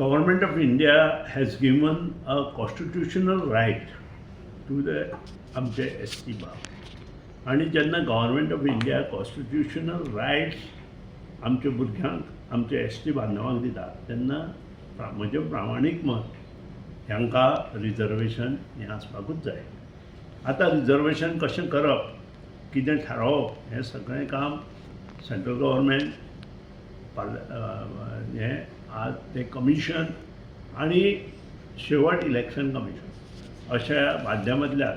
Government of India has given a constitutional right to the आमचे ST बाब आणि जेन्ना government of India constitutional rights आमच्या भुरग्यांक आमच्या ST बांधवांक दिता तेन्ना म्हजें प्रामाणीक मत ह्यांकां रिजर्वेशन हें आसपाकूच जाय. आतां रिजर्वेशन कशें करप कितें थारावप हें सगळें काम सेंट्रल गव्हर्मेंट हें आज ते कमिशन आणि शेवट इलेक्शन कमिशन अशा माध्यमांतल्यान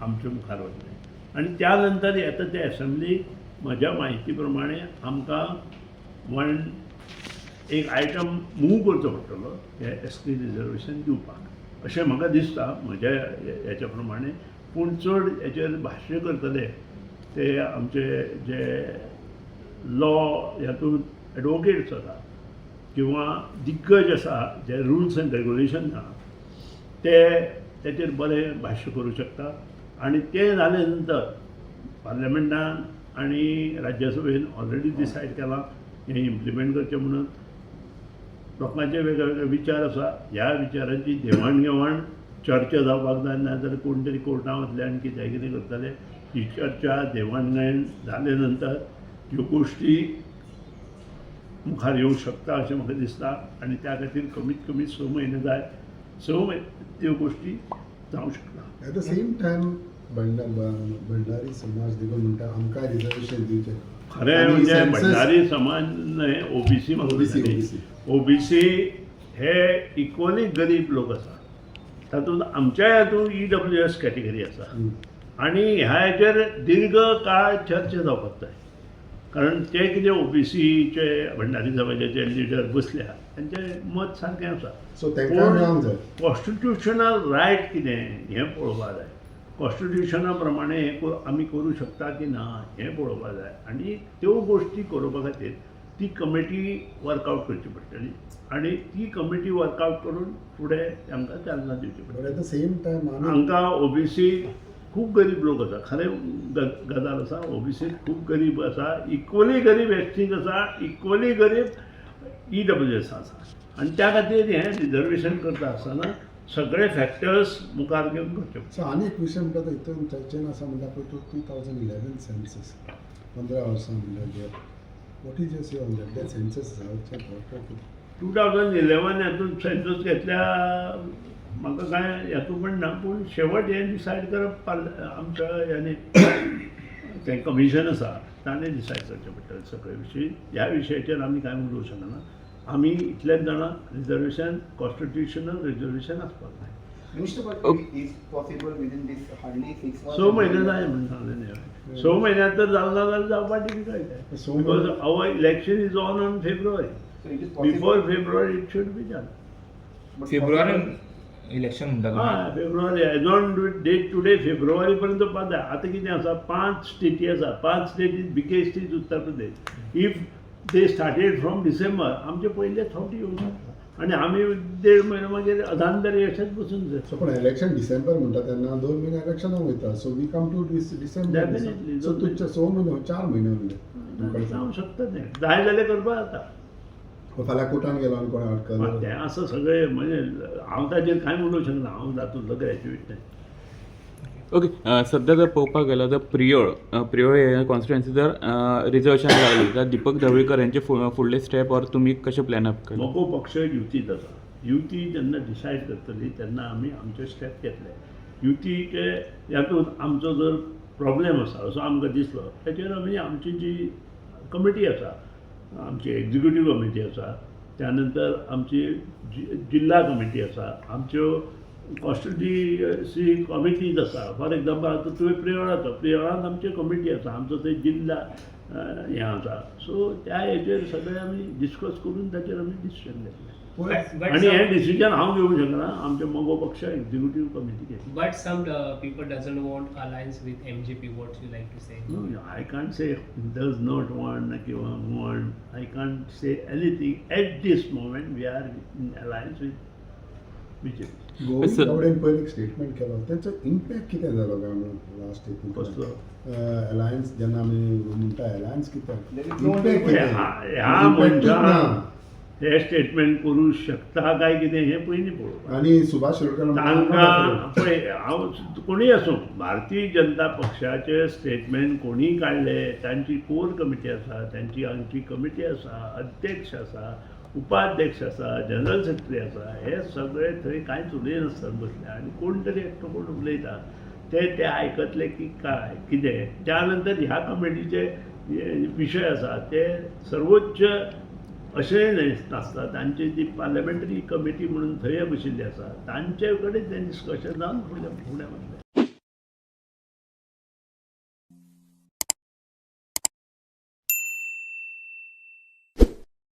आमचे मुखार वतले आणि त्यानंतर येता ते एसेंब्ली म्हज्या म्हायती प्रमाणे आमकां एक आयटम मूव करचो पडटलो हे ST रिजर्वेशन दिवपाक अशें म्हाका दिसता म्हज्या हेच्या प्रमाणे. पूण चड हेचेर भाश्य करतले ते आमचे जे लॉ हातूंत एडवोकेट्स आसा किंवा दिग्गज आसा जे रुल्स एंड रेग्युलेशन आसा तेचेर बरें भाश्य करूं शकता आणि ते जाले नंतर पार्लमेंटान आणि राज्यसभेन ऑलरेडी डिसायड केलां हें इम्प्लिमेंट करचें म्हणून. लोकांचे वेगवेगळे विचार आसा ह्या विचारांची देवाण घेवाण चर्चा जावपाक जाय नाजाल्यार कोण तरी कोर्टां वतले आनी कितें करतले. ही चर्चा देवाण घेवाण जाले नंतर ह्यो गोश्टी मुखार येवंक शकता अशें म्हाका दिसता आणि त्या खातीर कमीत कमी 6 म्हयने जाय. 6 म्हयने त्यो गोश्टी जावंक शकता. At the same time Bhandari समाज देखून म्हणटा आमकां रिजर्वेशन दिवचें. खरें म्हणजे भंडारी समाज न्हय OBC हे इक्वली गरीब लोक आसा. तातूंत आमच्या हातूंत EWS कॅटेगरी आसा आणि ह्या हाचेर दीर्घ काळ चर्चा जावपाक जाय. कारण ते कितें OBCचे भंडारी समाजाचे लिडर बसल्या तांचें मत सारकें आसा. सो तांकां मेळोंक जाय. कॉन्स्टिट्युशनल रायट कितें हें पळोवपाक जाय. कॉन्स्टिट्युशना प्रमाणे हें आमी करूं शकता की ना हें पळोवपाक जाय आणि त्यो गोश्टी करपा खातीर ती कमिटी वर्कआवट करची पडटली आणि ती कमिटी वर्कआवट करून फुडें तांकां चालना दिवची पडटली. एट द सेम टायम हांकां OBC खूब गरीब लोक आसा. खरें गजाल आसा OBC खूब गरीब आसा. इक्वली गरीब STक आसा. इक्वली गरीब EWS आसा आणि त्या खातीर हें रिजर्वेशन करता आसतना सगळे फॅक्टर्स मुखार घेवन करचे. सो आनी एक विशय म्हणटा तो हितून चर्चेन आसा म्हणटा पळय तो 2011 सेन्सस 15 वर्सां म्हणटा what is your on that census जावचें 2011 हातूंत सेन्सस घेतल्या म्हाका कांय हातूंत पडना. पूण शेवट हें डिसायड करप आमच्या हेणी तें कमिशन आसा ताणें डिसायड करचें पडटलें सगळे विशय. ह्या विशयाचेर आमी कांय उलोवंक शकना. आमी इतलेच जाणां रिजर्वेशन कॉन्स्टिट्युशनल रिजर्वेशन आसपाक जाय. 6 म्हयने जाय म्हणून सांगलें न्ही. 6 म्हयन्यांत जर जालें जाल्यार जावपाक डिफिकल्ट जाय. Because our election is on February. Before February it should be done. फेब्रुवारी इलेक्शन म्हणटा. हय February as on date today फेब्रुवारी पर्यंत पावता. आतां कितें आसा 5 स्टेटी आसा. 5 स्टेटीज biggest is Uttar Pradesh. If they started from December आमचे पयले फावटी येवंक शकता आणि आमी 1.5 म्हयने मागीर अधांतरी अशेंच बसून जाय. सो पूण इलेक्शन डिसेंबर म्हणटा तेन्ना 2 म्हयने इलेक्शनाक वयता. So we come to December. Definitely. So तुमचे 6 म्हयने 4 म्हयने उरले. जावंक शकता तें. जाय जाल्यार करपा जाता. फाल्यां कोर्टान गेलो आनी कोण अडकलो तें आसा सगळें. म्हणजे हांव ताचेर कांय उलोवंक शकना. हांव तातूंतलो ग्रॅज्युएट न्हय. ओके. सध्या जर पळोवपाक गेलो तर प्रियोळ हे कॉन्स्टिट्युएन्सी जर रिजर्वेशन लागली तर दीपक ढवळीकर यांचे फुडले स्टेप और तुमी कशें प्लॅन अप केला? मोको पक्ष युतीत आसा. युती जेन्ना डिसायड करतली तेन्ना आमी आमचे स्टेप घेतले. युतीचे हातूंत आमचो जर प्रॉब्लेम आसा असो आमकां दिसलो ताचेर आमी आमची जी कमिटी आसा आमची एक्झिक्युटीव कमिटी आसा त्यानंतर आमची जिल्हा कमिटी आसा आमच्यो कॉन्स्टिट्युएन्सी कमिटीज आसा. फॉर एग्जाम्पल आतां तुवें प्रियोळांत आमची कमिटी आसा. आमचो थंय जिल्ला हें आसा. सो त्या हेचेर सगळें आमी डिस्कस करून ताचेर आमी डिसिजन घेतलें. आणि हें डिसिजन हांव घेवंक शकना. आमचे मोगो पक्ष एक्झिक्युटीव कमिटी घेतली. But some people doesn't want alliance with MGP. What you like to say? No, I can't say does not want किंवा want. I can't say anything at this moment. We are in alliance with BJP. Govind गावडेन पयर एक statement केलो तेचो impact कितें जालो काय म्हणून लास्ट एक कसलो अलायन्स जेन्ना आमी म्हणटा अलायन्स कित्याक ह्या मनशान ते स्टेटमेंट करूं शकता काय कितें हें पयलीं पळोवपाक. आणि सुभाष शिरोडकर तांकां पळय हांव कोणूय आसूं भारतीय जनता पक्षाचे स्टेटमेंट कोणीय काडले तांची कोर कमिटी आसा तांची हांगची कमिटी आसा अध्यक्ष आसा उपाध्यक्ष आसा जनरल सेक्रेटरी आसा हे सगळे थंय कांयच उलयनासतना बसले आनी कोण तरी एकटो कोण उलयता ते आयकतले की काय कितें त्या नंतर ह्या कमिटीचे विशय आसा ते सर्वोच्च अशें नासता तांची जी पार्लमेंटरी कमिटी म्हणून थंय बशिल्ली आसा तांचे कडेन तें डिस्कशन जावन फुडें वतलें.